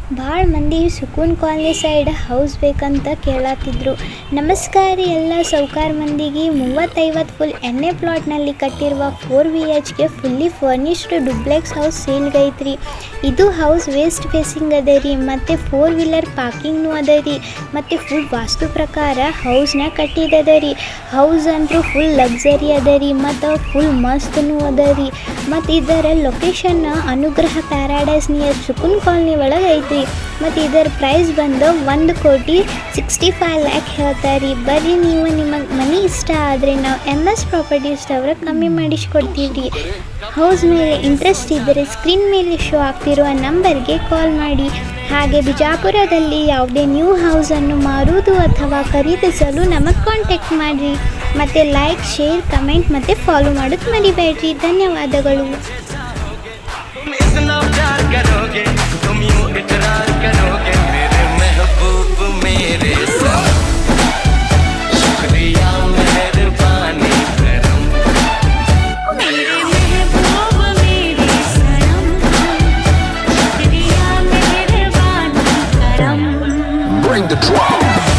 ಭಾಳ ಮಂದಿ ಸುಕೂನ್ colony side house ಬೇಕಂತ ಕೇಳತ್ತಿದ್ರು. ನಮಸ್ಕಾರ ರೀ ಎಲ್ಲ ಸೌಕಾರ ಮಂದಿಗೆ. 30-50 ಫುಲ್ ಎಣ್ಣೆ ಪ್ಲಾಟ್ನಲ್ಲಿ ಕಟ್ಟಿರುವ 4 BHK fully furnished duplex house ಸೇಲ್ಗೈತ್ರಿ. ಇದು ಹೌಸ್ ವೆಸ್ಟ್ ಫೇಸಿಂಗ್ ಅದ ರೀ, ಮತ್ತು 4 ವೀಲರ್ ಪಾರ್ಕಿಂಗ್ನೂ ಅದ ರೀ, ಮತ್ತು ಫುಲ್ ವಾಸ್ತು ಪ್ರಕಾರ ಹೌಸ್ನ ಕಟ್ಟಿದದ ರೀ. ಹೌಸ್ ಅಂತೂ ಫುಲ್ ಲಕ್ಸರಿ ಅದ ರೀ, ಮತ್ತು ಫುಲ್ ಮಸ್ತನೂ ಅದ ರೀ. ಮತ್ತು ಇದರ ಲೊಕೇಶನ್ ಅನುಗ್ರಹ ಪ್ಯಾರಾಡೈಸ್ ನಿಯರ್ ಸುಕೂನ್ ಕಾಲನಿ ಒಳಗೆ ಐತಿ. ಮತ್ತು ಇದರ ಪ್ರೈಸ್ ಬಂದು 1,65 lakh ಹೇಳ್ತಾರೆ. ಬರ್ರಿ, ನೀವು ನಿಮಗೆ ಮನೆ ಇಷ್ಟ ಆದರೆ ನಾವು MS ಪ್ರಾಪರ್ಟೀಸ್ ಅವ್ರ ಕಮ್ಮಿ ಮಾಡಿಸ್ಕೊಡ್ತೀವಿ ರೀ. ಹೌಸ್ ಮೇಲೆ ಇಂಟ್ರೆಸ್ಟ್ ಇದ್ದರೆ ಸ್ಕ್ರೀನ್ ಮೇಲೆ ಶೋ ಆಗ್ತಿರುವ ನಂಬರ್ಗೆ ಕಾಲ್ ಮಾಡಿ. ಹಾಗೆ ಬಿಜಾಪುರದಲ್ಲಿ ಯಾವುದೇ ನ್ಯೂ ಹೌಸನ್ನು ಮಾರುವುದು ಅಥವಾ ಖರೀದಿಸಲು ನಮಗೆ ಕಾಂಟ್ಯಾಕ್ಟ್ ಮಾಡಿರಿ. ಮತ್ತು ಲೈಕ್, ಶೇರ್, ಕಮೆಂಟ್ ಮತ್ತು ಫಾಲೋ ಮಾಡೋದು ಮರಿಬೇಡ್ರಿ. ಧನ್ಯವಾದಗಳು. तुम यूं इकरार करोगे मेरे महबूब मेरे सनम, शुक्रिया मेहरबानी करम, मेरे महबूब मेरे सनम, शुक्रिया मेहरबानी करम. Bring the drum.